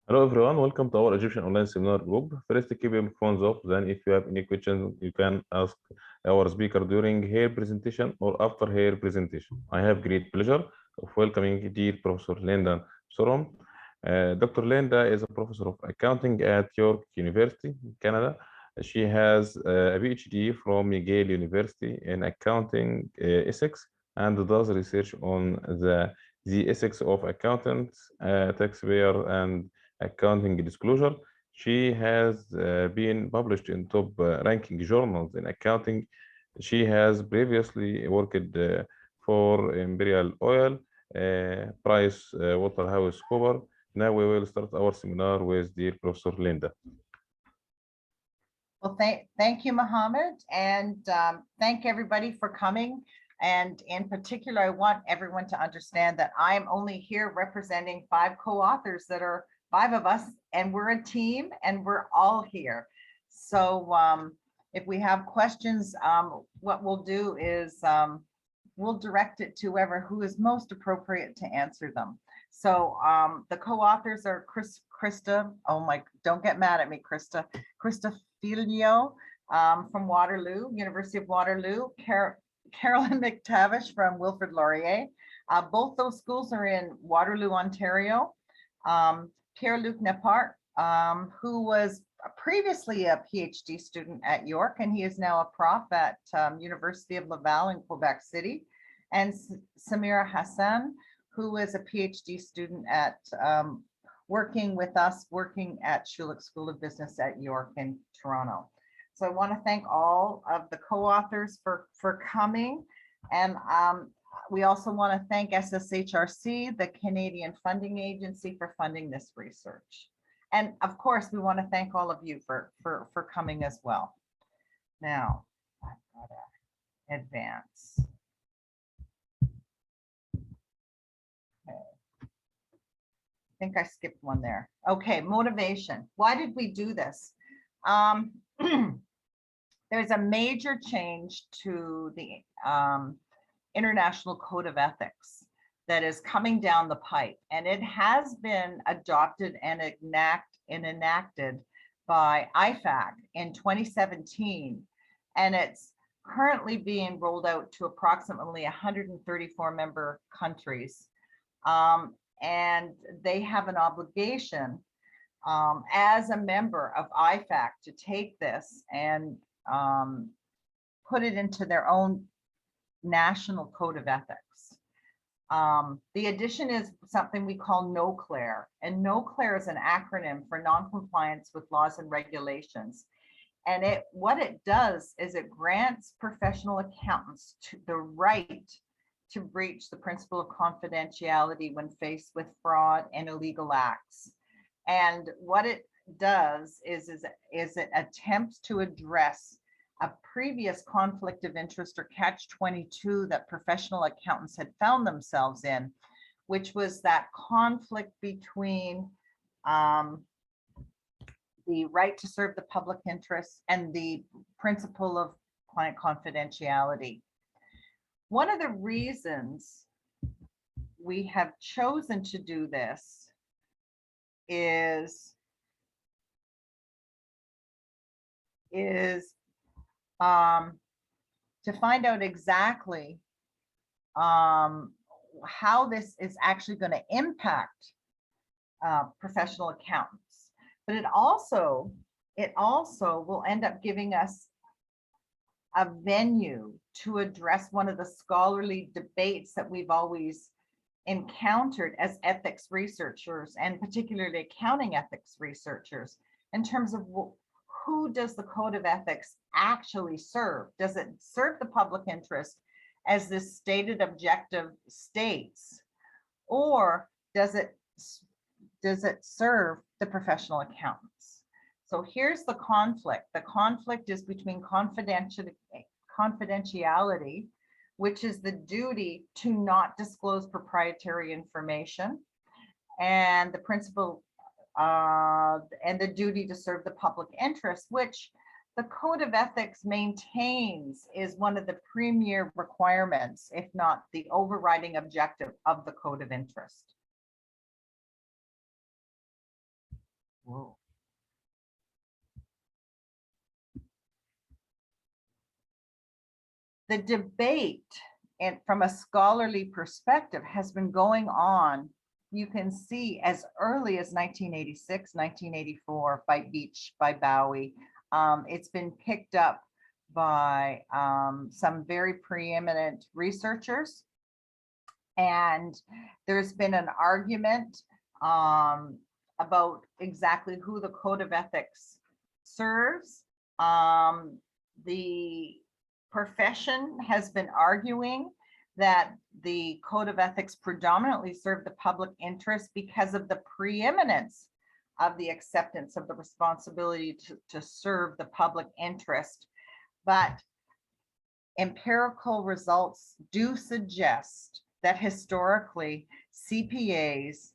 Hello everyone, welcome to our Egyptian online seminar group. First, keep your phones off. Then, if you have any questions, you can ask our speaker during her presentation or after her presentation. I have great pleasure of welcoming dear Professor Linda Thorne. Dr. Linda is a professor of accounting at York University, Canada. She has a PhD from McGill University in accounting ethics and does research on the ethics of accountants, taxpayer, and accounting disclosure. She has been published in top ranking journals in accounting. She has previously worked for Imperial Oil, Waterhouse. Now we will start our seminar with dear Professor Linda. Well, thank you, Mohamed, and thank everybody for coming. And in particular, I want everyone to understand that I am only here representing 5 co-authors that are 5 of us, and we're a team, and we're all here. So if we have questions, what we'll do is we'll direct it to who is most appropriate to answer them. So the co-authors are Krista. Oh my, don't get mad at me, Krista. Krista Filio from Waterloo, University of Waterloo. Carolyn McTavish from Wilfrid Laurier. Both those schools are in Waterloo, Ontario. Pierre-Luc Nepart, who was previously a PhD student at York, and he is now a prof at University of Laval in Quebec City. And Samira Hassan, who is a PhD student at working at Schulich School of Business at York in Toronto. So I want to thank all of the co-authors for coming. And we also want to thank SSHRC, the Canadian Funding Agency, for funding this research. And of course, we want to thank all of you for coming as well. Now, I've got to advance. Okay. I think I skipped one there. Okay, motivation. Why did we do this? There's a major change to the International Code of Ethics that is coming down the pipe, and it has been adopted and enacted by IFAC in 2017, and it's currently being rolled out to approximately 134 member countries, and they have an obligation as a member of IFAC to take this and put it into their own national code of ethics. The addition is something we call Noclar, and Noclar is an acronym for non-compliance with laws and regulations. And what it does is it grants professional accountants the right to breach the principle of confidentiality when faced with fraud and illegal acts. And what it does is it attempts to address a previous conflict of interest, or catch-22, that professional accountants had found themselves in, which was that conflict between the right to serve the public interest and the principle of client confidentiality. One of the reasons we have chosen to do this is to find out exactly how this is actually going to impact professional accountants. But it also will end up giving us a venue to address one of the scholarly debates that we've always encountered as ethics researchers, and particularly accounting ethics researchers, in terms of who does the code of ethics actually serve? Does it serve the public interest as this stated objective states, or does it serve the professional accountants? So here's the conflict. The conflict is between confidentiality, which is the duty to not disclose proprietary information, and the principle and the duty to serve the public interest, which the Code of Ethics maintains is one of the premier requirements, if not the overriding objective of the Code of Interest. Whoa. The debate and from a scholarly perspective has been going on, you can see, as early as 1986, 1984 by Beach, by Bowie. It's been picked up by some very preeminent researchers. And there's been an argument about exactly who the Code of Ethics serves. The profession has been arguing that the Code of Ethics predominantly served the public interest because of the preeminence of the acceptance of the responsibility to serve the public interest. But empirical results do suggest that historically CPAs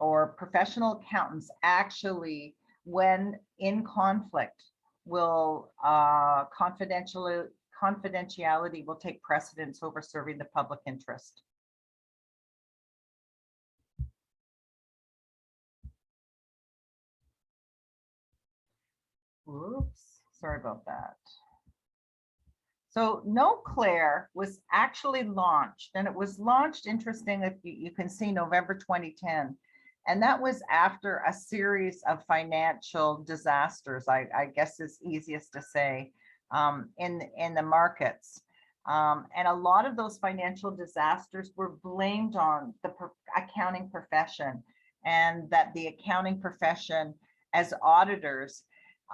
or professional accountants actually, when in conflict, will confidentiality will take precedence over serving the public interest. Oops, sorry about that. So Noclar was actually launched, and it was launched, interesting, if you can see, November 2010. And that was after a series of financial disasters, I guess is easiest to say, in the markets. And a lot of those financial disasters were blamed on the accounting profession, and that the accounting profession as auditors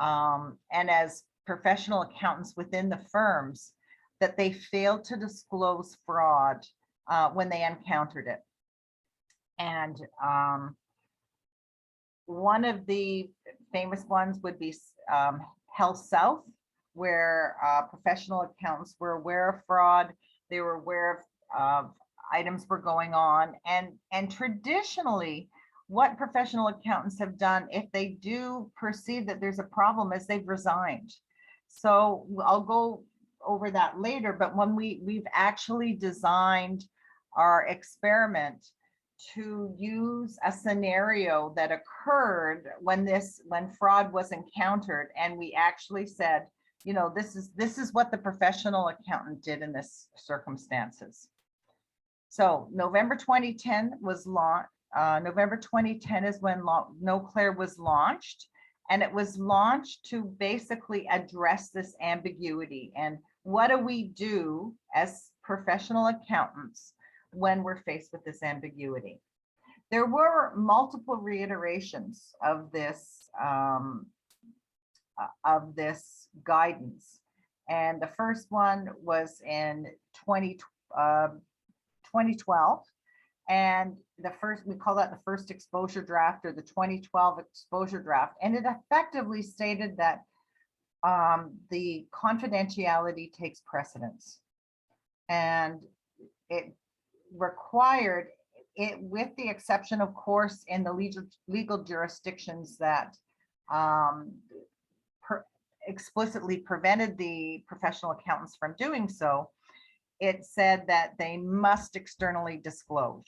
and as professional accountants within the firms, that they failed to disclose fraud when they encountered it. And one of the famous ones would be Elsalkh, where professional accountants were aware of fraud. They were aware of items were going on. And traditionally, what professional accountants have done, if they do perceive that there's a problem, is they've resigned. So I'll go over that later, but when we've actually designed our experiment to use a scenario that occurred when fraud was encountered, and we actually said, you know, this is what the professional accountant did in this circumstances. So November 2010 was launched. November 2010 is when Noclar was launched, and it was launched to basically address this ambiguity. And what do we do as professional accountants when we're faced with this ambiguity? There were multiple reiterations of this guidance. And the first one was in 2012. And the first, we call that the first exposure draft, or the 2012 exposure draft. And it effectively stated that the confidentiality takes precedence. And it required it, with the exception, of course, in the legal jurisdictions that explicitly prevented the professional accountants from doing so, it said that they must externally disclose.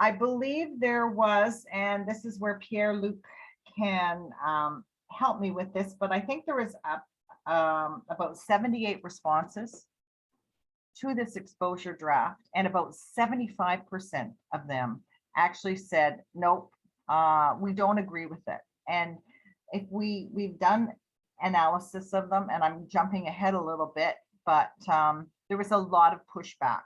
I believe there was, and this is where Pierre-Luc can help me with this, but I think there was about 78 responses to this exposure draft, and about 75% of them actually said, nope, we don't agree with it. And if we've done analysis of them, and I'm jumping ahead a little bit, but there was a lot of pushback,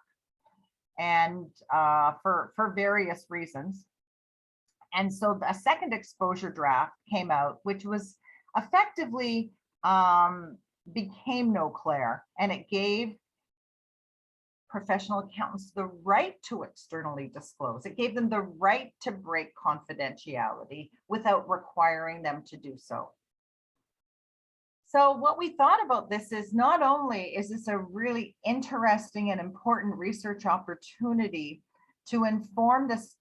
and for various reasons. And so a second exposure draft came out, which was effectively became Noclar, and it gave professional accountants the right to externally disclose. It gave them the right to break confidentiality without requiring them to do so. So what we thought about this is, not only is this a really interesting and important research opportunity to inform this,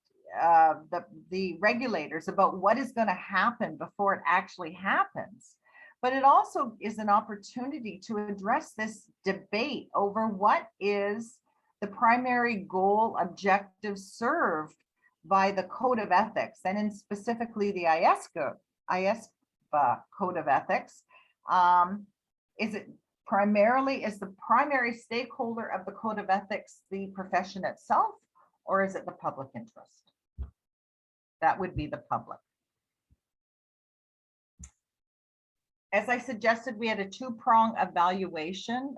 the regulators about what is going to happen before it actually happens, but it also is an opportunity to address this debate over what is the primary goal, objective served by the Code of Ethics, and in specifically the IESBA Code of Ethics. Is it primarily, is the primary stakeholder of the Code of Ethics the profession itself, or is it the public interest? That would be the public. As I suggested, we had a two-prong evaluation.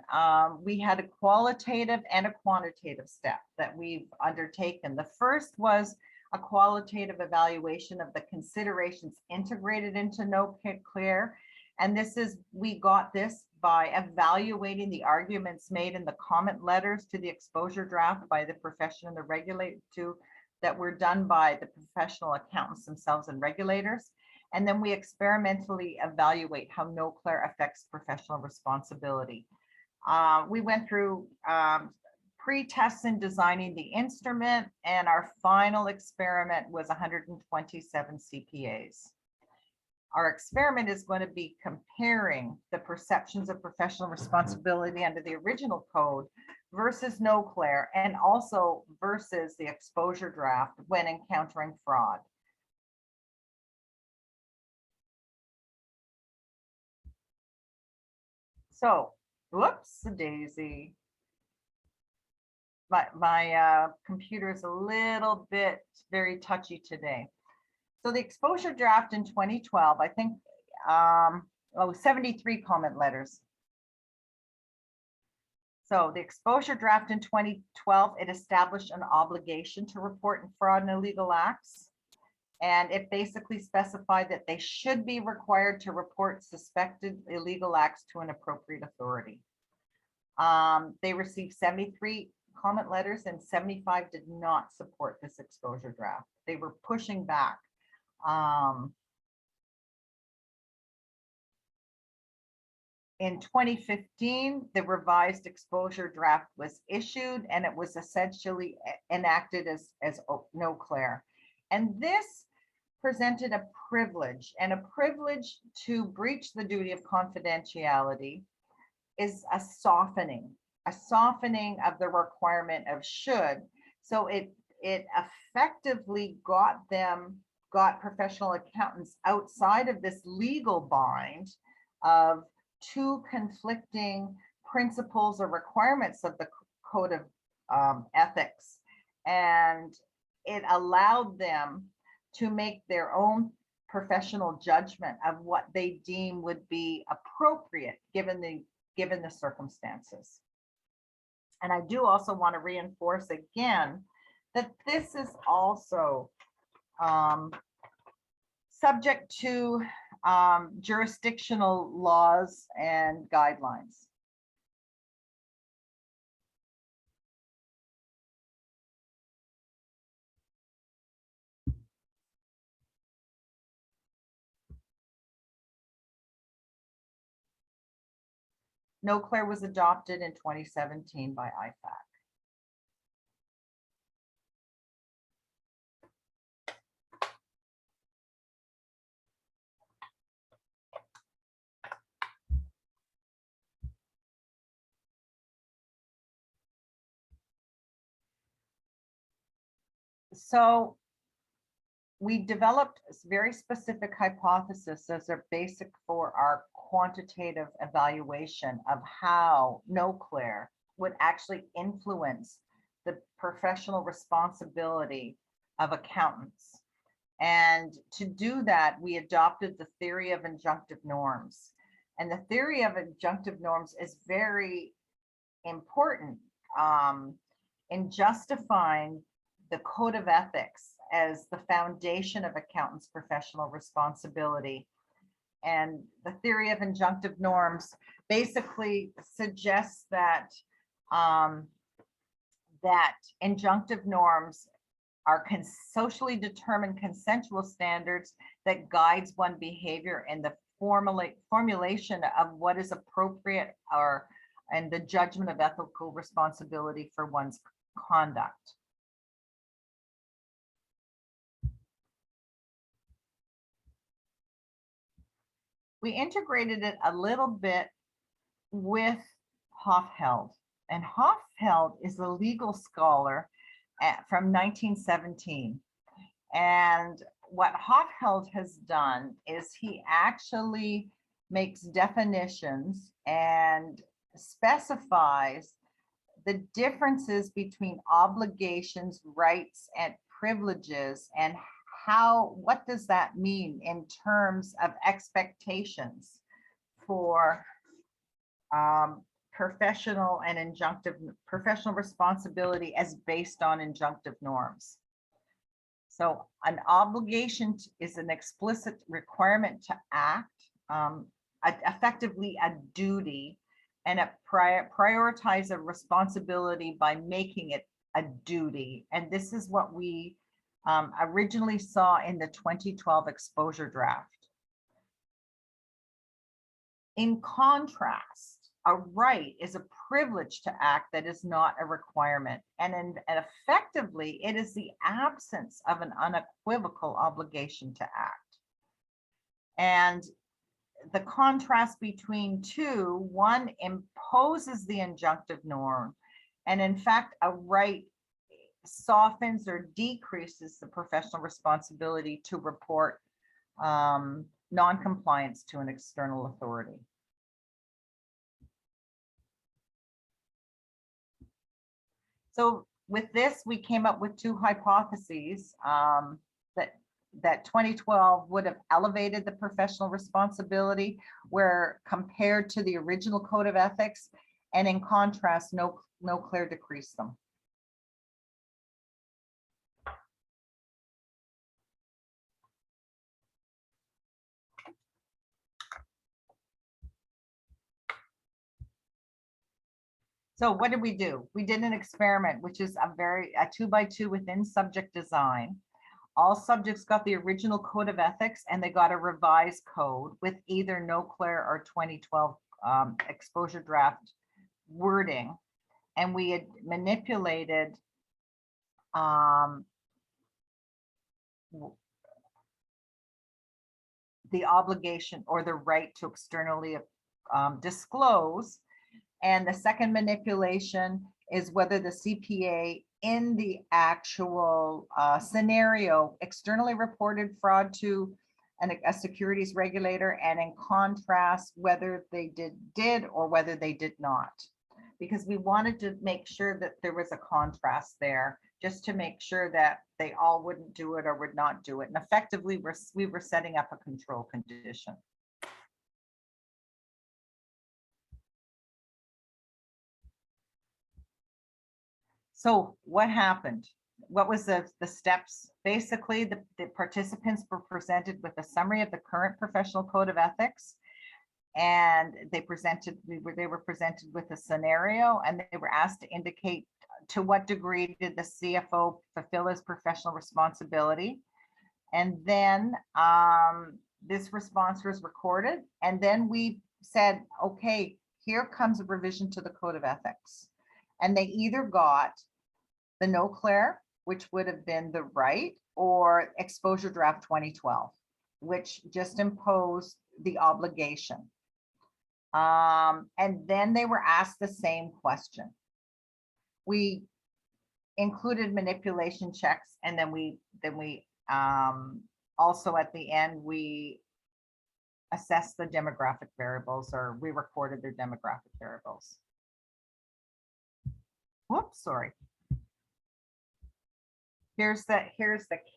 We had a qualitative and a quantitative step that we've undertaken. The first was a qualitative evaluation of the considerations integrated into Noclar. And this is, we got this by evaluating the arguments made in the comment letters to the exposure draft by the profession and the regulator that were done by the professional accountants themselves and regulators. And then we experimentally evaluate how Noclar affects professional responsibility. We went through pre-tests in designing the instrument, and our final experiment was 127 CPAs. Our experiment is going to be comparing the perceptions of professional responsibility under the original code versus Noclar, and also versus the exposure draft when encountering fraud. So, whoops, daisy. My computer is a little bit very touchy today. So the exposure draft in 2012, I think, 73 comment letters. So the exposure draft in 2012, it established an obligation to report fraud and illegal acts. And it basically specified that they should be required to report suspected illegal acts to an appropriate authority. They received 73 comment letters and 75 did not support this exposure draft. They were pushing back. In 2015, the revised exposure draft was issued and it was essentially enacted as Noclar. And this presented a privilege, and a privilege to breach the duty of confidentiality is a softening of the requirement of should. So it effectively got professional accountants outside of this legal bind of two conflicting principles or requirements of the Code of Ethics. And it allowed them to make their own professional judgment of what they deem would be appropriate given the circumstances. And I do also want to reinforce again that this is also subject to jurisdictional laws and guidelines. Noclar was adopted in 2017 by IFAC. So we developed a very specific hypothesis as a basic for our quantitative evaluation of how Noclar would actually influence the professional responsibility of accountants. And to do that, we adopted the theory of injunctive norms. And the theory of injunctive norms is very important in justifying the Code of Ethics as the foundation of accountants' professional responsibility. And the theory of injunctive norms basically suggests that that injunctive norms are socially determined consensual standards that guides one behavior in the formulation of what is appropriate and the judgment of ethical responsibility for one's conduct. We integrated it a little bit with Hofheld, and Hofheld is a legal scholar from 1917. And what Hochheld has done is he actually makes definitions and specifies the differences between obligations, rights, and privileges, and what does that mean in terms of expectations for professional and injunctive professional responsibility as based on injunctive norms. So an obligation is an explicit requirement to act, effectively a duty, and it prioritize a responsibility by making it a duty. And this is what we originally saw in the 2012 exposure draft. In contrast, a right is a privilege to act that is not a requirement. And effectively, it is the absence of an unequivocal obligation to act. And the contrast between two, one imposes the injunctive norm, and in fact, a right softens or decreases the professional responsibility to report non-compliance to an external authority. So with this, we came up with two hypotheses that 2012 would have elevated the professional responsibility where compared to the original Code of Ethics, and in contrast, Noclar decreased them. So what did we do? We did an experiment, which is a 2x2 within subject design. All subjects got the original Code of Ethics and they got a revised code with either Noclar or 2012 exposure draft wording. And we had manipulated the obligation or the right to externally disclose. And the second manipulation is whether the CPA in the actual scenario externally reported fraud to a securities regulator, and in contrast, whether they did or whether they did not. Because we wanted to make sure that there was a contrast there, just to make sure that they all wouldn't do it or would not do it. And effectively, we were setting up a control condition. So what happened? What was the steps? Basically, the participants were presented with a summary of the current professional code of ethics, and they were presented with a scenario, and they were asked to indicate to what degree did the CFO fulfill his professional responsibility. And then this response was recorded, and then we said, okay, here comes a revision to the code of ethics. And they either got the Noclar, which would have been the right, or exposure draft 2012, which just imposed the obligation. And then they were asked the same question. We included manipulation checks, and then we also at the end, we assessed the demographic variables, or we recorded their demographic variables. Whoops, sorry. Here's the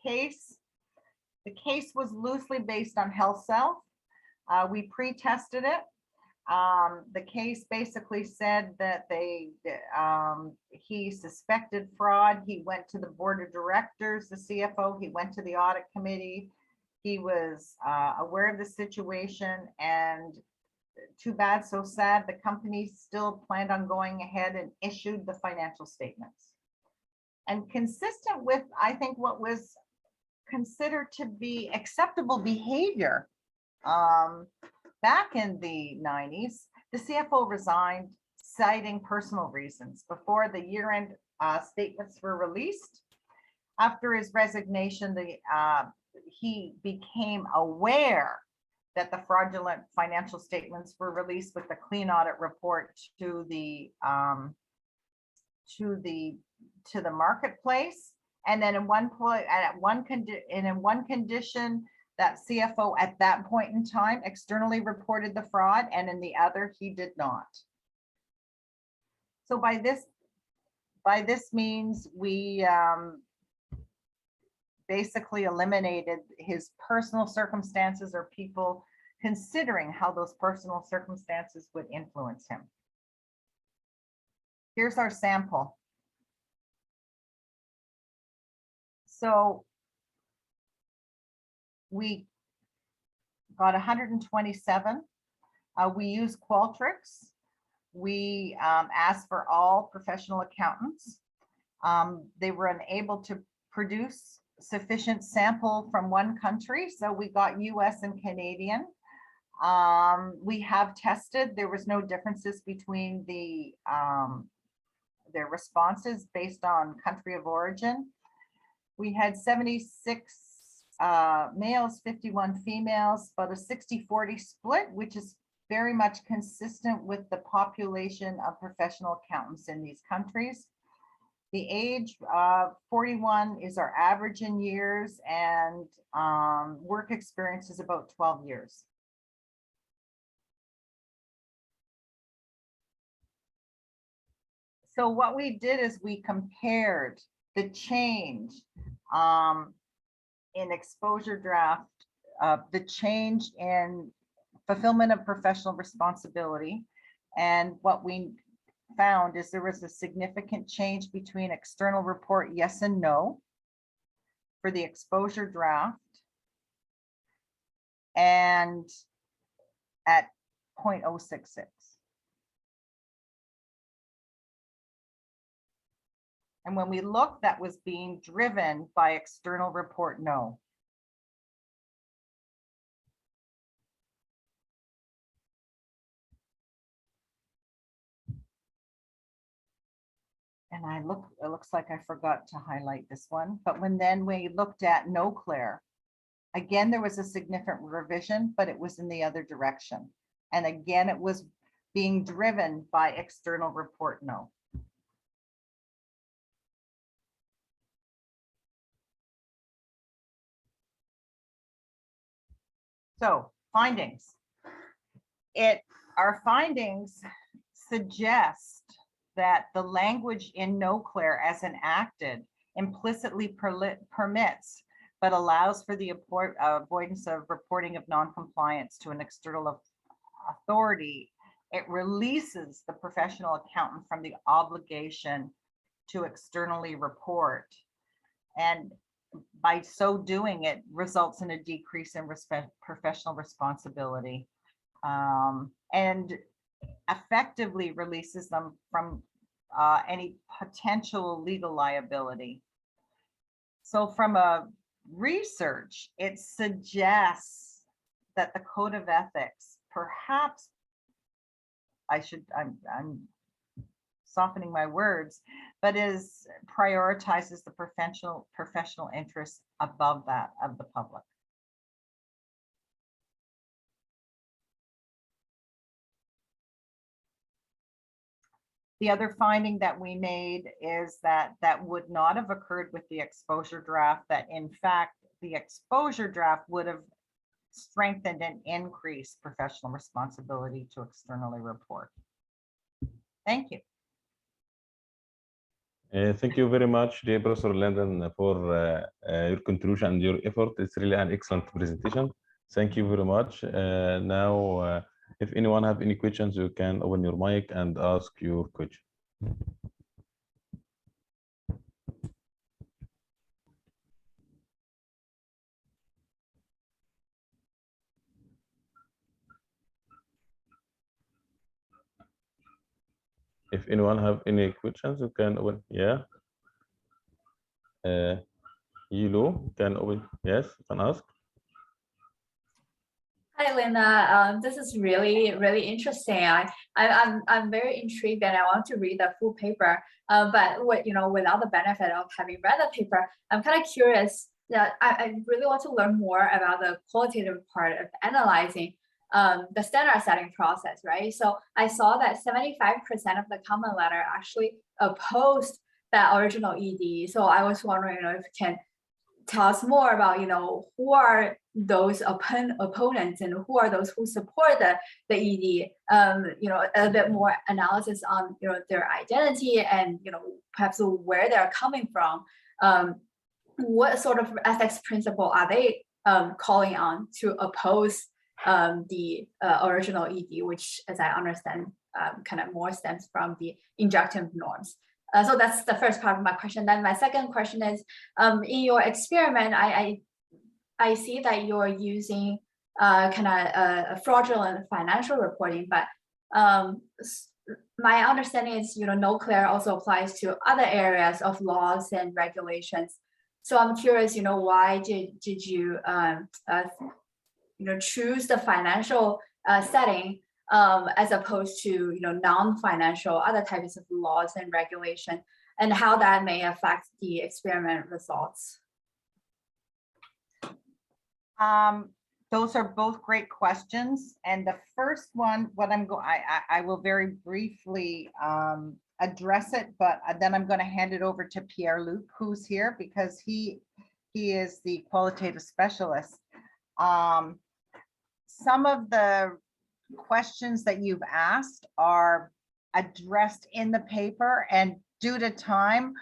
case. The case was loosely based on Elsalkh. We pre-tested it. The case basically said that he suspected fraud. He went to the board of directors, the CFO. He went to the audit committee. He was aware of the situation, and too bad, so sad, the company still planned on going ahead and issued the financial statements. And consistent with, I think, what was considered to be acceptable behavior back in the 90s, the CFO resigned, citing personal reasons before the year-end statements were released. After his resignation, he became aware that the fraudulent financial statements were released with the clean audit report to the marketplace, And then in one point, in one condition, that CFO at that point in time externally reported the fraud, and in the other, he did not. So by this means we basically eliminated his personal circumstances or people considering how those personal circumstances would influence him. Here's our sample. So we got 127. We use Qualtrics. We asked for all professional accountants. They were unable to produce sufficient sample from one country, so we got US and Canadian. We have tested, there was no differences between their responses based on country of origin. We had 76 males, 51 females, about a 60-40 split, which is very much consistent with the population of professional accountants in these countries. The age 41 is our average in years, and work experience is about 12 years. So what we did is we compared the change in exposure draft, the change in fulfillment of professional responsibility. And what we found is there was a significant change between external report yes and no for the exposure draft and at 0.066. And when we looked, that was being driven by external report no. And it looks like I forgot to highlight this one, but then we looked at Noclar, again, there was a significant revision, but it was in the other direction. And again, it was being driven by external report no. So findings. Our findings suggest that the language in Noclar as enacted implicitly permits, but allows for the avoidance of reporting of non-compliance to an external authority. It releases the professional accountant from the obligation to externally report. And by so doing, it results in a decrease in professional responsibility and effectively releases them from any potential legal liability. So from a research, it suggests that the Code of Ethics, perhaps I'm softening my words, but prioritizes the professional interests above that of the public. The other finding that we made is that would not have occurred with the exposure draft, that in fact, the exposure draft would have strengthened and increased professional responsibility to externally report. Thank you. Thank you very much, dear Professor Linda, for your contribution and your effort. It's really an excellent presentation. Thank you very much. Now, if anyone have any questions, you can open your mic and ask your question. If anyone have any questions, you can open. Yeah. Yilo can open. Yes, you can ask. Hi, Linda. This is really interesting. I'm very intrigued and I want to read the full paper. But without the benefit of having read the paper, I'm kind of curious that I really want to learn more about the qualitative part of analyzing the standard setting process, right? So I saw that 75% of the comment letter actually opposed that original ED. So I was wondering, if you can tell us more about, who are those opponents and who are those who support the ED, a bit more analysis on, their identity and, perhaps where they're coming from. What sort of ethics principle are they calling on to oppose the original ED, which, as I understand, kind of more stems from the injunctive norms. So that's the first part of my question. Then my second question is, in your experiment, I see that you're using kind of fraudulent financial reporting, but my understanding is, Noclar also applies to other areas of laws and regulations. So I'm curious, why did you choose the financial setting as opposed to non-financial other types of laws and regulation, and how that may affect the experiment results? Those are both great questions. And the first one, I will very briefly address it, but then I'm going to hand it over to Pierre-Luc, who's here because he is the qualitative specialist. Some of the questions that you've asked are addressed in the paper, and due to time,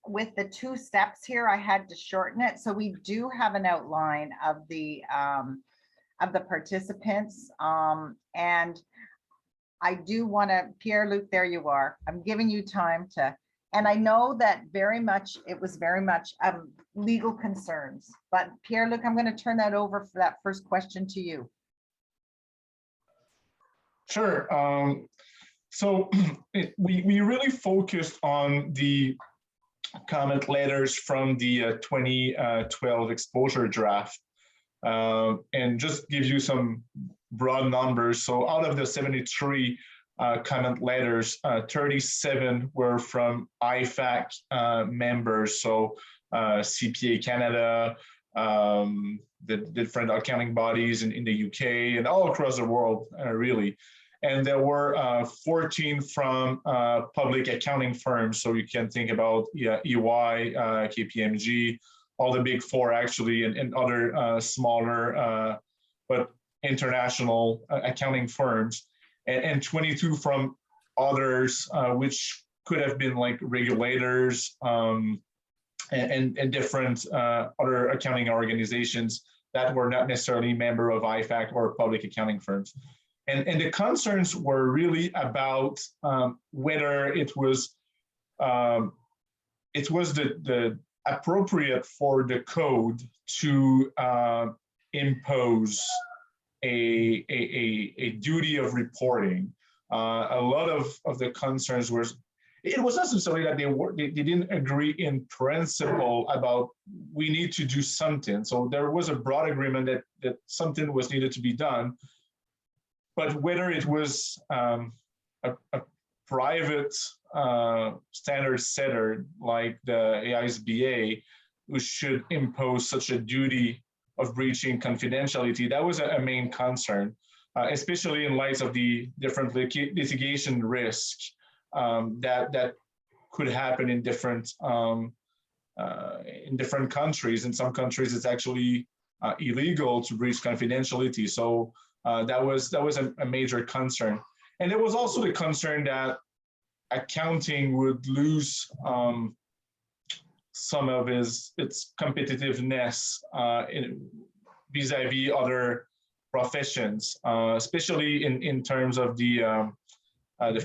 with the 2 steps here, I had to shorten it. So we do have an outline of the participants, and I do want to, Pierre-Luc, there you are. I'm giving you time to, and I know that it was very much legal concerns, but Pierre-Luc, I'm going to turn that over for that first question to you. Sure. So we really focused on the comment letters from the 2012 exposure draft, and just give you some broad numbers. So out of the 73 comment letters, 37 were from IFAC members, so CPA Canada, the different accounting bodies in the UK and all across the world, really. And there were 14 from public accounting firms. So you can think about EY, KPMG, all the big 4 actually, and other smaller but international accounting firms, and 22 from others, which could have been like regulators and different other accounting organizations that were not necessarily member of IFAC or public accounting firms. And the concerns were really about whether it was the appropriate for the code to impose a duty of reporting. A lot of the concerns were, it was not necessarily that they didn't agree in principle about we need to do something. So there was a broad agreement that something was needed to be done. But whether it was a private standard setter like the IESBA, who should impose such a duty of breaching confidentiality, that was a main concern, especially in light of the different litigation risk that could happen in different countries. In some countries, it's actually illegal to breach confidentiality. So that was a major concern. And there was also the concern that accounting would lose some of its competitiveness vis-a-vis other professions, especially in terms of the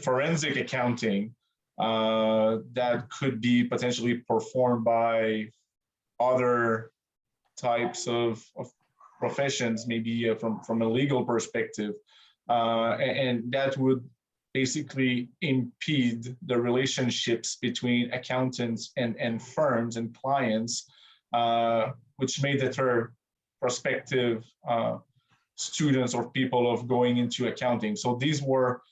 forensic accounting that could be potentially performed by other types of professions, maybe from a legal perspective, and that would basically impede the relationships between accountants and firms and clients, which may deter prospective students or people of going into accounting. So these were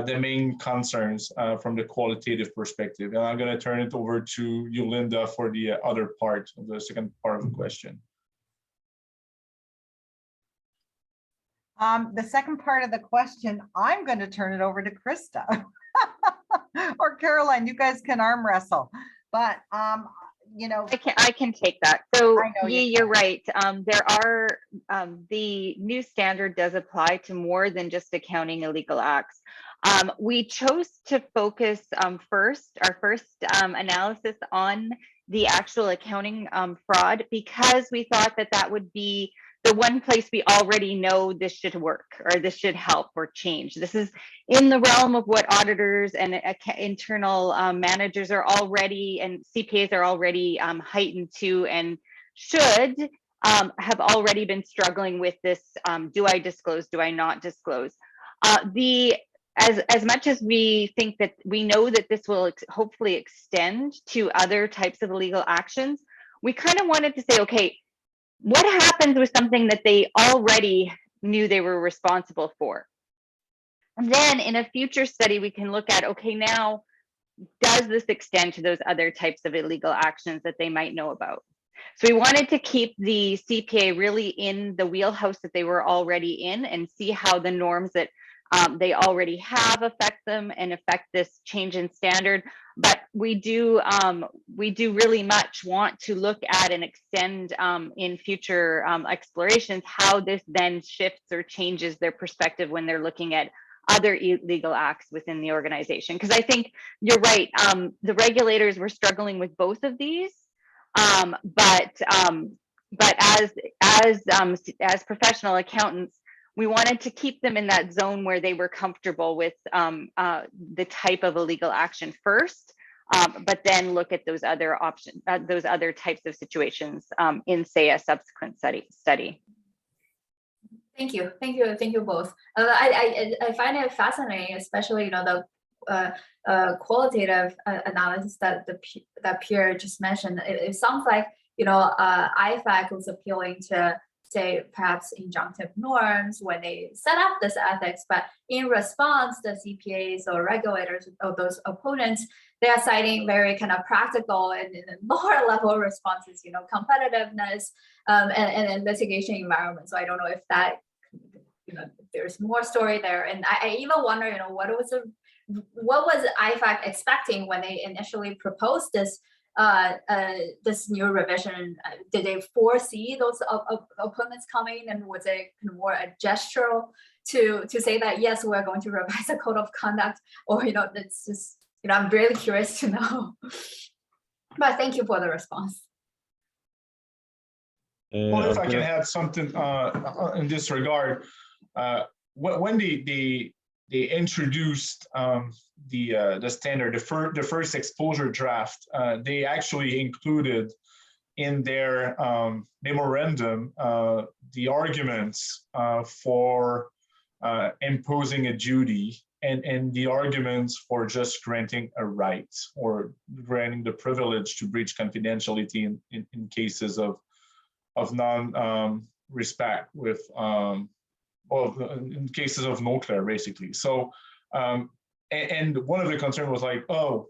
the main concerns from the qualitative perspective. And I'm going to turn it over to you, Linda, for the other part of the second part of the question. The second part of the question, I'm going to turn it over to Krista or Caroline. You guys can arm wrestle. But, you know, I can take that. So I know you you're right. There are, the new standard does apply to more than just accounting illegal acts. We chose to focus our first analysis on the actual accounting fraud, because we thought that that would be the one place we already know this should work, or this should help or change. This is in the realm of what auditors and internal managers are already, and CPAs are already heightened to, and should have already been struggling with this. Do I disclose? Do I not disclose? As much as we think that we know that this will hopefully extend to other types of illegal actions, we kind of wanted to say, okay, what happens with something that they already knew they were responsible for? And then in a future study, we can look at, okay, now, does this extend to those other types of illegal actions that they might know about? So we wanted to keep the CPA really in the wheelhouse that they were already in, and see how the norms that they already have affect them and affect this change in standard. But we do really much want to look at and extend in future explorations how this then shifts or changes their perspective when they're looking at other illegal acts within the organization. Because I think you're right, the regulators were struggling with both of these, but as professional accountants, we wanted to keep them in that zone where they were comfortable with the type of illegal action first, but then look at those other options, those other types of situations in, say, a subsequent study. Thank you both. I find it fascinating, especially the qualitative analysis that Pierre just mentioned. It sounds like IFAC was appealing to, say, perhaps injunctive norms when they set up this ethics, but in response, the CPAs or regulators or those opponents, they are citing very kind of practical and lower level responses, competitiveness and litigation environment. So I don't know if that, there's more story there. And I even wonder, what was IFAC expecting when they initially proposed this this new revision? Did they foresee those opponents coming, and was it more a gesture to say that yes, we're going to revise the code of conduct, or it's just I'm really curious to know. But thank you for the response. Well, if I can add something in this regard, when they introduced the standard, the first exposure draft, they actually included in their memorandum the arguments for imposing a duty and the arguments for just granting a right or granting the privilege to breach confidentiality in cases of non-respect with in cases of Noclar, basically. So, and one of the concerns was like, oh,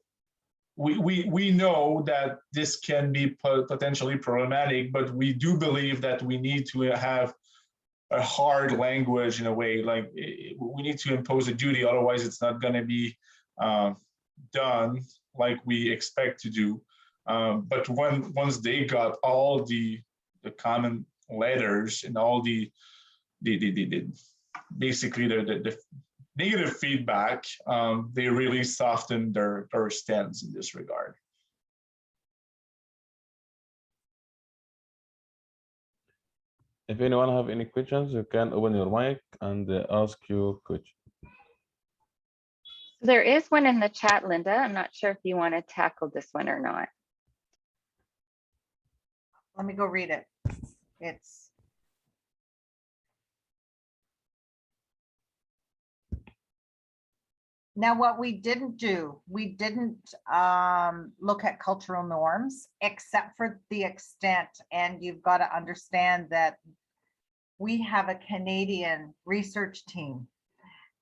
we know that this can be potentially problematic, but we do believe that we need to have a hard language in a way, like we need to impose a duty, otherwise it's not going to be done like we expect to do. But once they got all the common letters and all the basically the negative feedback, they really softened their stance in this regard. If anyone have any questions, you can open your mic and ask your question. There is one in the chat, Linda. I'm not sure if you want to tackle this one or not. Let me go read it. It's now what we didn't do, we didn't look at cultural norms, except for the extent, and you've got to understand that we have a Canadian research team,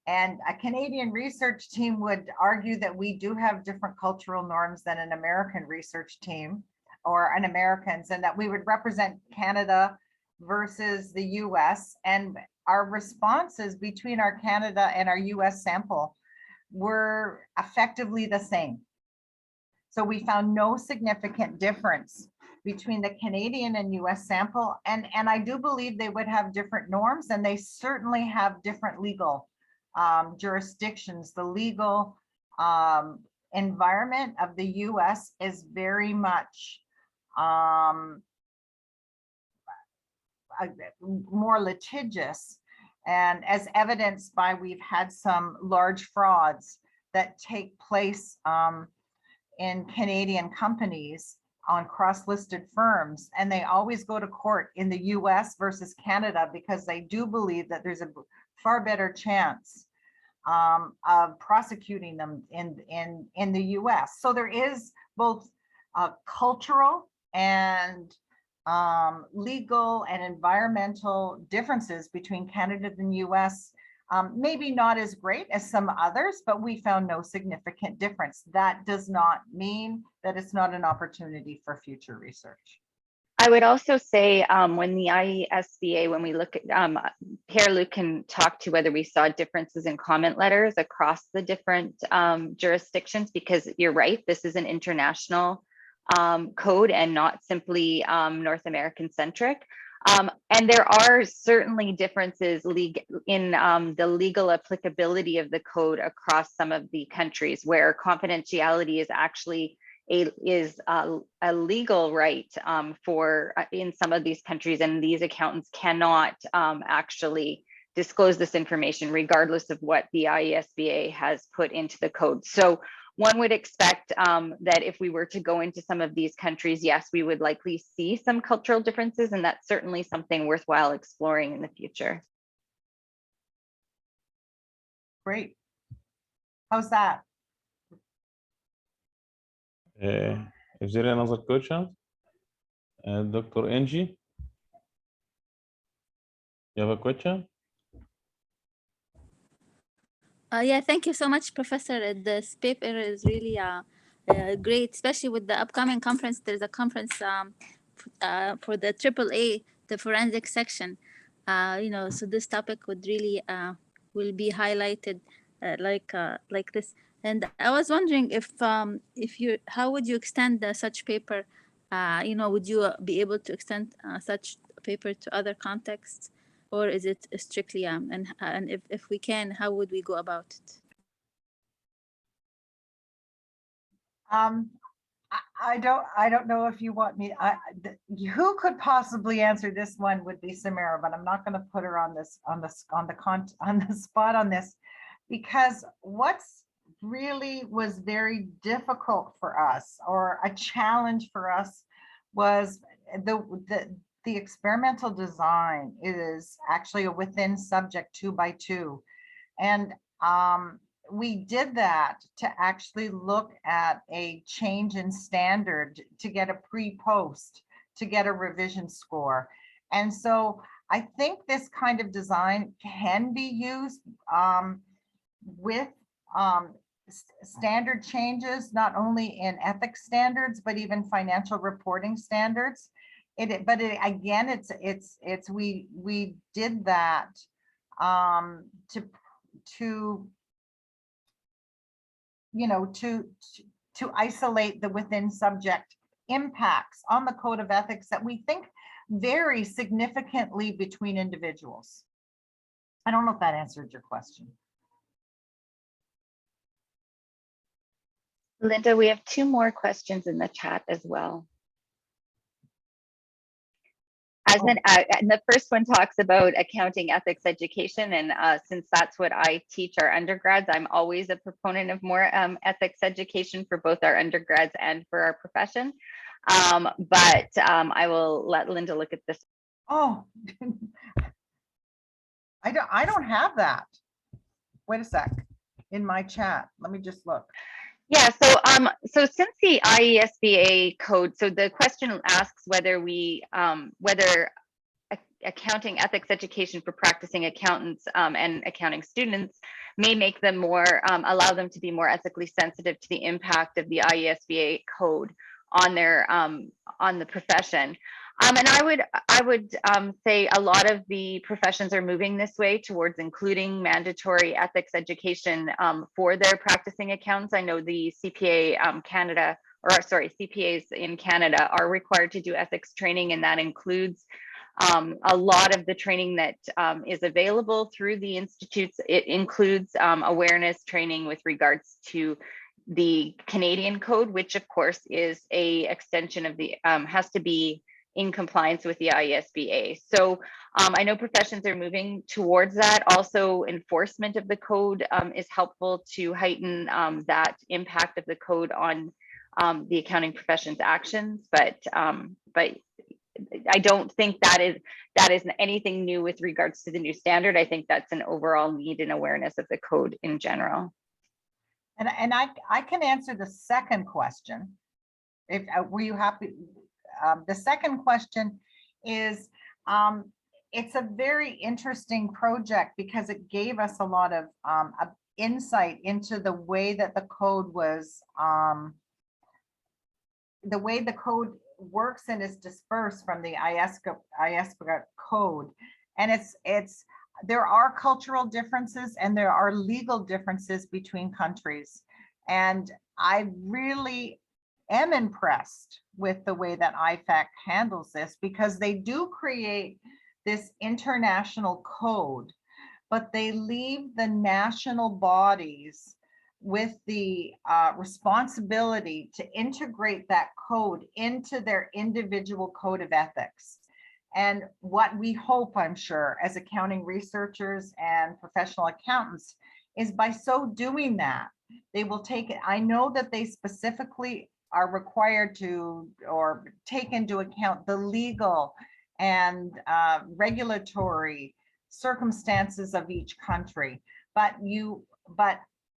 and a Canadian research team would argue that we do have different cultural norms than an American research team or an Americans, and that we would represent Canada versus the US, and our responses between our Canada and our US sample were effectively the same. So we found no significant difference between the Canadian and US sample. And I do believe they would have different norms, and they certainly have different legal jurisdictions. The legal environment of the US is very much more litigious, and as evidenced by we've had some large frauds that take place in Canadian companies on cross-listed firms, and they always go to court in the US versus Canada because they do believe that there's a far better chance of prosecuting them in the US. So there is both cultural and legal and environmental differences between Canada and US. Maybe not as great as some others, but we found no significant difference. That does not mean that it's not an opportunity for future research. I would also say when the IESBA, when we look at, Pierre-Luc can talk to whether we saw differences in comment letters across the different jurisdictions, because you're right, this is an international code and not simply North American centric. And there are certainly differences in the legal applicability of the code across some of the countries where confidentiality is actually a legal right for in some of these countries, and these accountants cannot actually disclose this information regardless of what the IESBA has put into the code. So one would expect that if we were to go into some of these countries, yes, we would likely see some cultural differences, and that's certainly something worthwhile exploring in the future. Great. How's that? Is there another question? Dr. Angie, you have a question? Yeah, thank you so much, Professor. This paper is really great, especially with the upcoming conference. There's a conference for the AAA, the forensic section. So this topic would really will be highlighted like this. And I was wondering if how would you extend such paper? Would you be able to extend such paper to other contexts? Or is it strictly and if we can, how would we go about it? I don't know if you want me. Who could possibly answer this one would be Samara, but I'm not going to put her on the spot on this, because what's really was very difficult for us, or a challenge for us, was the experimental design is actually a within subject 2x2. And we did that to actually look at a change in standard, to get a pre-post, to get a revision score. And so I think this kind of design can be used with standard changes, not only in ethics standards, but even financial reporting standards. Again, we did that to isolate the within subject impacts on the code of ethics that we think vary significantly between individuals. I don't know if that answered your question. Linda, we have 2 more questions in the chat as well. And the first one talks about accounting ethics education, and since that's what I teach our undergrads, I'm always a proponent of more ethics education for both our undergrads and for our profession. But I will let Linda look at this. Oh, I don't have that. Wait a sec. In my chat, let me just look. Yeah, so since the IESBA code, so the question asks whether whether accounting ethics education for practicing accountants and accounting students may make them more, allow them to be more ethically sensitive to the impact of the IESBA code on the profession. And I would say a lot of the professions are moving this way towards including mandatory ethics education for their practicing accountants. I know the CPA Canada CPAs in Canada are required to do ethics training, and that includes a lot of the training that is available through the institutes. It includes awareness training with regards to the Canadian code, which of course is a extension of the, has to be in compliance with the IESBA. So I know professions are moving towards that. Also, enforcement of the code is helpful to heighten that impact of the code on the accounting profession's actions. But I don't think that is anything new with regards to the new standard. I think that's an overall need and awareness of the code in general. And I can answer the second question. If were you happy? The second question is, it's a very interesting project because it gave us a lot of insight into the way that the code was, the way the code works and is dispersed from the IESBA code. And there are cultural differences and there are legal differences between countries. And I really am impressed with the way that IFAC handles this, because they do create this international code, but they leave the national bodies with the responsibility to integrate that code into their individual code of ethics. And what we hope, I'm sure, as accounting researchers and professional accountants, is by so doing that, they will take it. I know that they specifically are required to or take into account the legal and regulatory circumstances of each country. But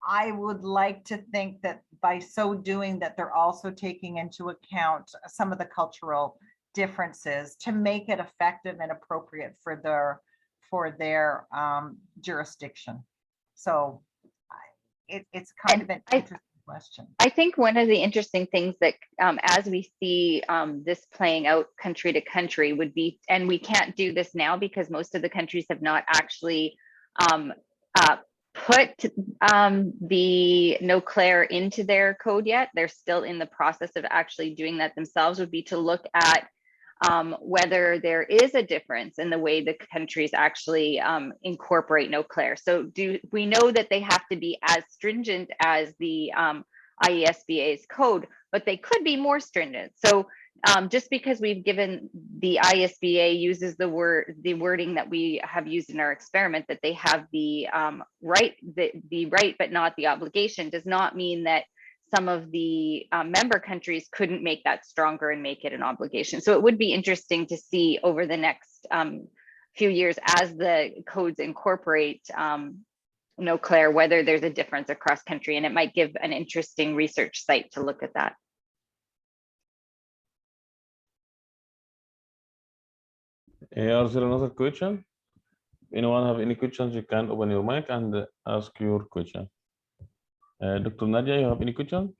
I would like to think that by so doing that they're also taking into account some of the cultural differences to make it effective and appropriate for their jurisdiction. So it's kind of an interesting question. I think one of the interesting things that as we see this playing out country to country would be, and we can't do this now because most of the countries have not actually put the Noclar into their code yet. They're still in the process of actually doing that themselves, would be to look at whether there is a difference in the way the countries actually incorporate Noclar. So do we know that they have to be as stringent as the IESBA's code, but they could be more stringent. So just because we've given the IESBA uses the wording that we have used in our experiment, that they have the right but not the obligation, does not mean that some of the member countries couldn't make that stronger and make it an obligation. So it would be interesting to see over the next few years as the codes incorporate Noclar, whether there's a difference across country, and it might give an interesting research site to look at that. Is there another question? Anyone have any questions? You can open your mic and ask your question. Dr. Nadia, you have any question?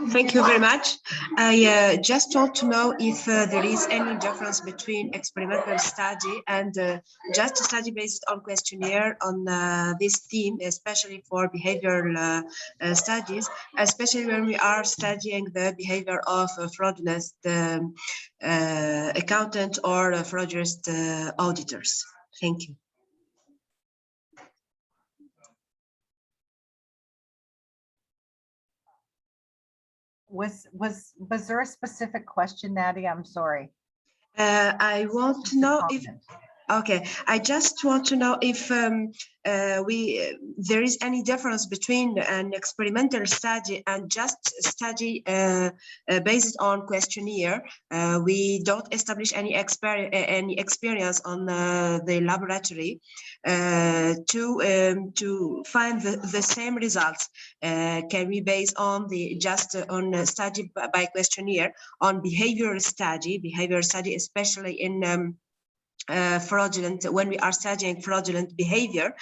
Thank you very much. I just want to know if there is any difference between experimental study and just a study based on questionnaire on this theme, especially for behavioral studies, especially when we are studying the behavior of fraudulent accountant or fraudulent auditors. Thank you. Was there a specific question, Nadia? I'm sorry. I want to know if, okay, I just want to know if there is any difference between an experimental study and just study based on questionnaire. We don't establish any experience on the laboratory to find the same results. Can we base on the just on study by questionnaire on behavioral study, especially in fraudulent, when we are studying fraudulent behavior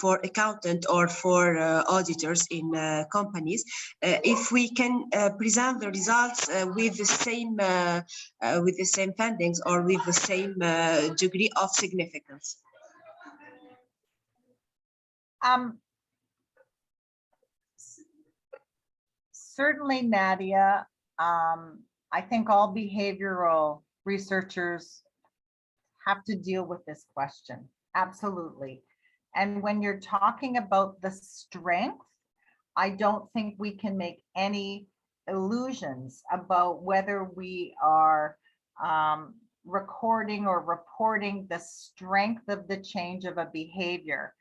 for accountant or for auditors in companies, if we can present the results with the same findings or with the same degree of significance. certainly, Nadia, I think all behavioral researchers have to deal with this question. Absolutely. And when you're talking about the strength, I don't think we can make any illusions about whether we are recording or reporting the strength of the change of a behavior.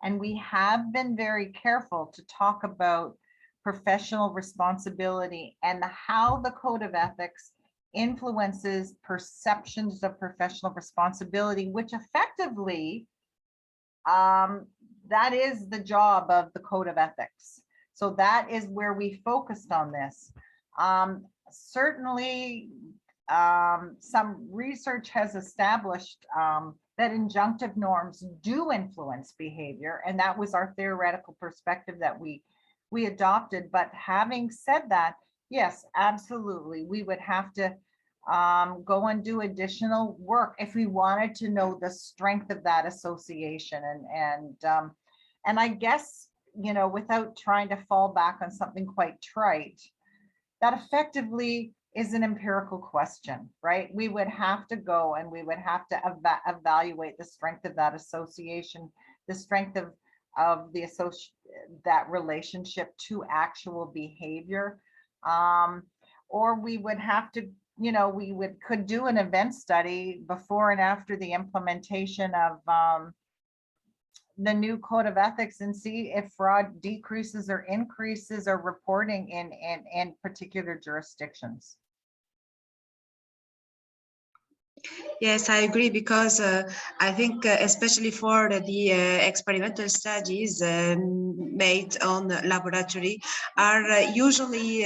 And we have been very careful to talk about professional responsibility and how the Code of Ethics influences perceptions of professional responsibility, which effectively, that is the job of the Code of Ethics. So that is where we focused on this. Certainly, some research has established that injunctive norms do influence behavior, and that was our theoretical perspective that we adopted. But having said that, yes, absolutely, we would have to go and do additional work if we wanted to know the strength of that association. And I guess, you know, without trying to fall back on something quite trite, that effectively is an empirical question, right? We would have to go and we would have to evaluate the strength of that association, the strength of the that relationship to actual behavior. Or we would have to, you know, could do an event study before and after the implementation of the new Code of Ethics and see if fraud decreases or increases or reporting in particular jurisdictions. Yes, I agree, because I think especially for the experimental studies made on laboratory are usually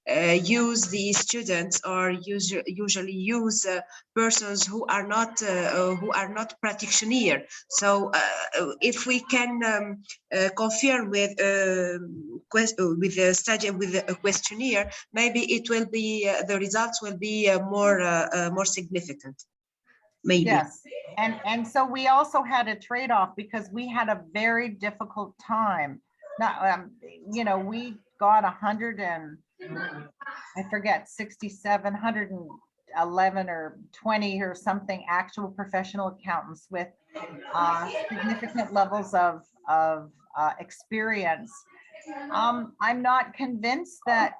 use the students or usually use persons who are not practitioners. So if we can confirm with a study with a questionnaire, maybe it will be the results will be more significant. Maybe. Yes, and so we also had a trade-off because we had a very difficult time. Now, you know, we got 100 and I forget 67, 111 or 20 or something actual professional accountants with significant levels of experience. I'm not convinced that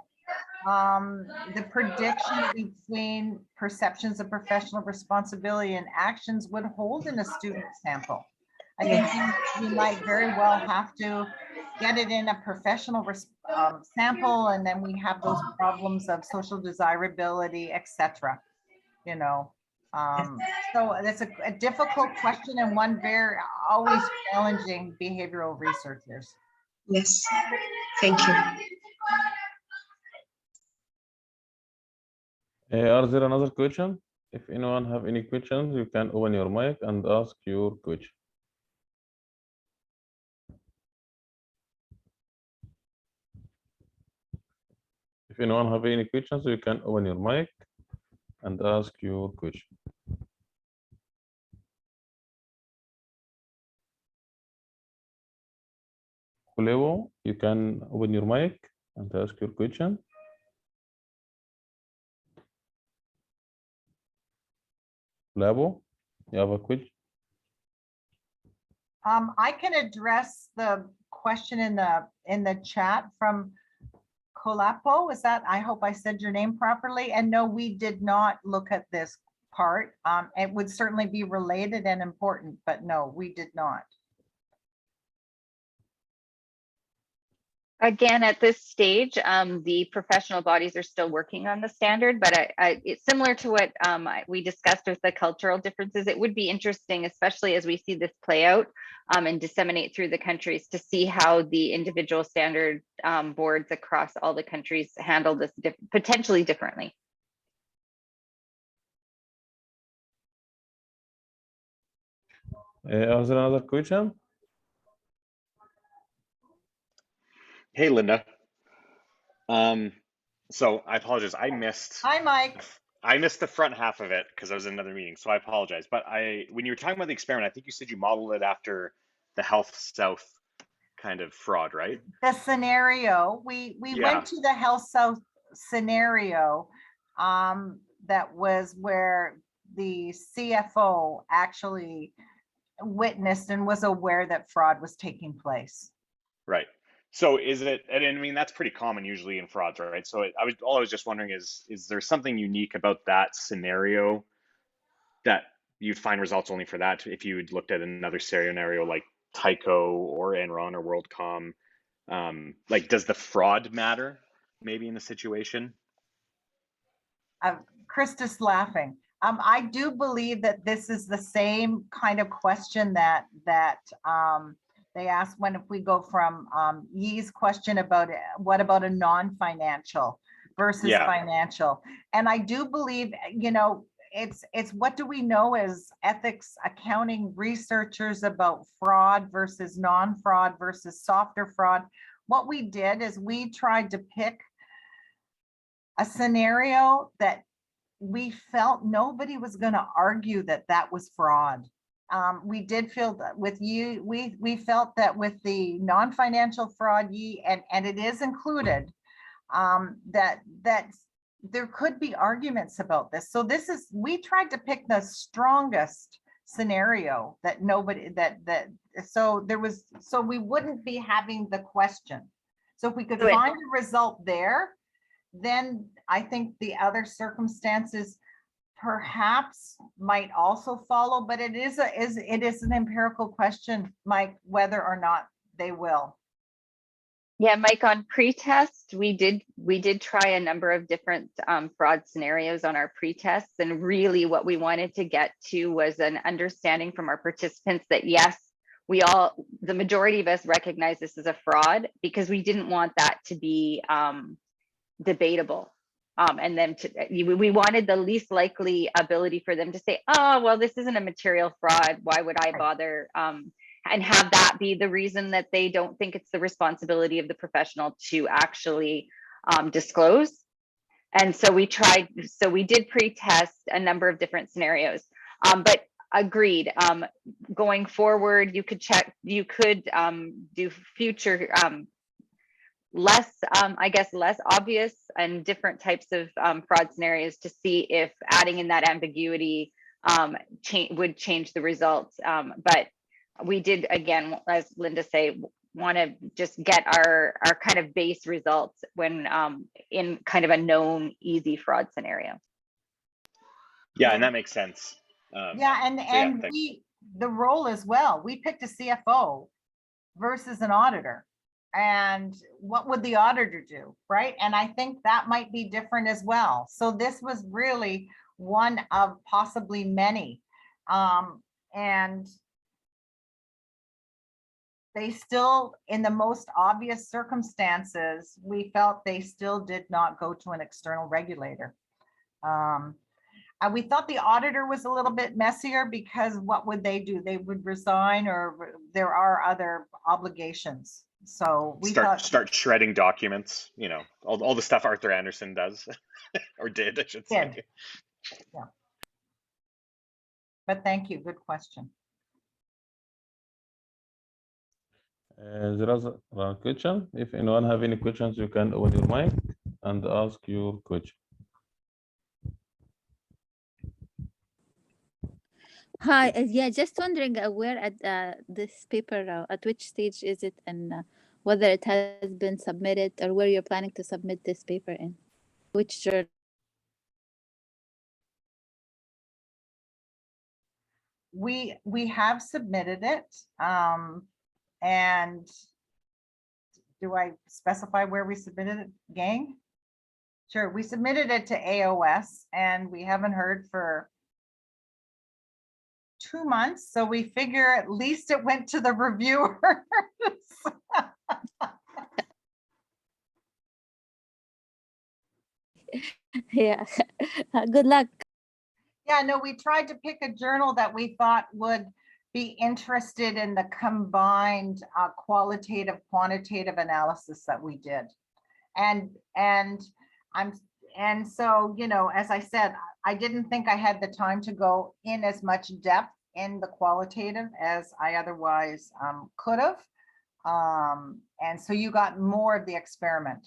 the prediction between perceptions of professional responsibility and actions would hold in a student sample. I think you might very well have to get it in a professional sample, and then we have those problems of social desirability, etc. You know, so that's a difficult question and one very always challenging behavioral researchers. Yes, thank you. Are there another question? If anyone have any questions, you can open your mic and ask your question. If anyone have any questions, you can open your mic and ask your question. Kulewo, you can open your mic and ask your question. Labo, you have a question? I can address the question in the chat from Kolapo. Is that, I hope I said your name properly. And no, we did not look at this part. It would certainly be related and important, but no, we did not. Again, at this stage, the professional bodies are still working on the standard, but it's similar to what we discussed with the cultural differences. It would be interesting, especially as we see this play out and disseminate through the countries, to see how the individual standard boards across all the countries handle this potentially differently. Is there another question? Hey, Linda. So I apologize. I missed. Hi, Mike. I missed the front half of it because I was in another meeting, so I apologize. But when you were talking about the experiment, I think you said you modeled it after the Health South kind of fraud, right? The scenario, we Yeah. went to the Health South scenario, that was where the CFO actually witnessed and was aware that fraud was taking place. Right. So is it, and I mean, that's pretty common usually in frauds, right? So all I was just wondering is there something unique about that scenario that you'd find results only for that if you had looked at another scenario like Tyco or Enron or WorldCom? Like, does the fraud matter maybe in the situation? Krista's laughing. I do believe that this is the same kind of question that they asked when, if we go from Yi's question about what about a non-financial versus financial. And I do believe, you know, it's what do we know as ethics accounting researchers about fraud versus non-fraud versus softer fraud. What we did is we tried to pick a scenario that we felt nobody was going to argue that that was fraud. We did feel that with you, we felt that with the non-financial fraud, and it is included, that there could be arguments about this. So we tried to pick the strongest scenario that nobody, so we wouldn't be having the question. So if we could find a result there, then I think the other circumstances perhaps might also follow, but it is an empirical question, Mike, whether or not they will. Yeah, Mike, on pre-test, we did try a number of different fraud scenarios on our pre-tests, and really what we wanted to get to was an understanding from our participants that yes, the majority of us recognize this as a fraud, because we didn't want that to be debatable. And then we wanted the least likely ability for them to say, oh, well, this isn't a material fraud, why would I bother? And have that be the reason that they don't think it's the responsibility of the professional to actually disclose. And so we did pre-test a number of different scenarios, but agreed, going forward, you could do future less obvious and different types of fraud scenarios to see if adding in that ambiguity would change the results. But we did, again, as Linda say, want to just get our kind of base results when in kind of a known easy fraud scenario. Yeah, and that makes sense. The role as well, we picked a CFO versus an auditor. And what would the auditor do, right? And I think that might be different as well. So this was really one of possibly many. And they still, in the most obvious circumstances, we felt they still did not go to an external regulator. We thought the auditor was a little bit messier, because what would they do? They would resign, or there are other obligations. So we start shredding documents, you know, all the stuff Arthur Anderson does or did, I should say. Yeah. But thank you. Good question. There is a question. If anyone have any questions, you can open your mic and ask your question. Hi, yeah, just wondering where at this paper, at which stage is it, and whether it has been submitted, or where you're planning to submit this paper in, which journal? We have submitted it, and do I specify where we submitted it, gang? Sure, we submitted it to AOS, and we haven't heard for 2 months, so we figure at least it went to the reviewers. Yeah, good luck. Yeah, no, we tried to pick a journal that we thought would be interested in the combined qualitative, quantitative analysis that we did. And so, you know, as I said, I didn't think I had the time to go in as much depth in the qualitative as I otherwise could have. And so you got more of the experiment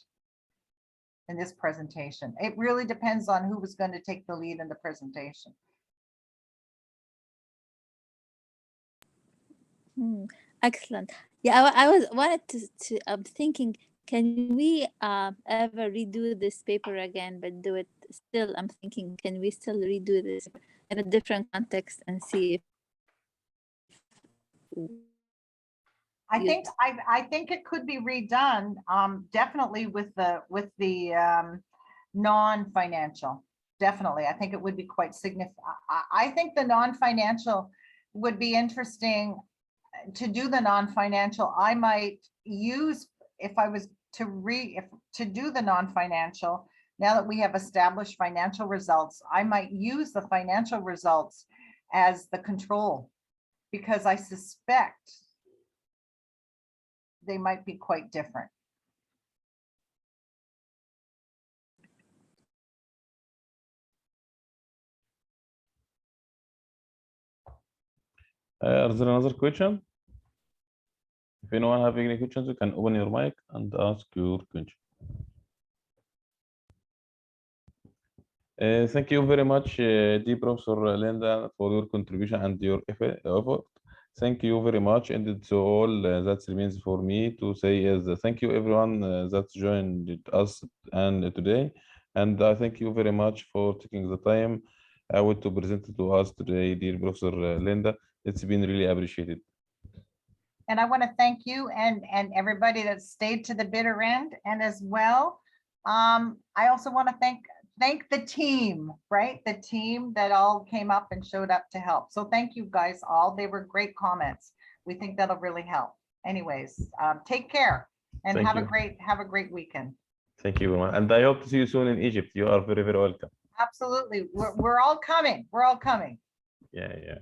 in this presentation. It really depends on who was going to take the lead in the presentation. Excellent. Yeah, I was wanted to I'm thinking, can we ever redo this paper again, but do it still? I'm thinking, can we still redo this in a different context and see if I think it could be redone, definitely with the non-financial. Definitely, I think it would be quite significant. I think the non-financial would be interesting to do. The non-financial, I might use, if I was to do the non-financial, now that we have established financial results, I might use the financial results as the control, because I suspect they might be quite different. Is there another question? If anyone have any questions, you can open your mic and ask your question. Thank you very much, dear Professor Linda, for your contribution and your effort. Thank you very much. And it's all that remains for me to say is thank you everyone that joined us and today. And I thank you very much for taking the time out to present to us today, dear Professor Linda. It's been really appreciated. And I want to thank you and everybody that stayed to the bitter end. And as well, I also want to thank the team, right? The team that all came up and showed up to help. So thank you guys all. They were great comments. We think that'll really help. Anyways, take care and have a great weekend. Thank you, and I hope to see you soon in Egypt. You are very, very welcome. Absolutely. We're all coming. We're all coming. Yeah.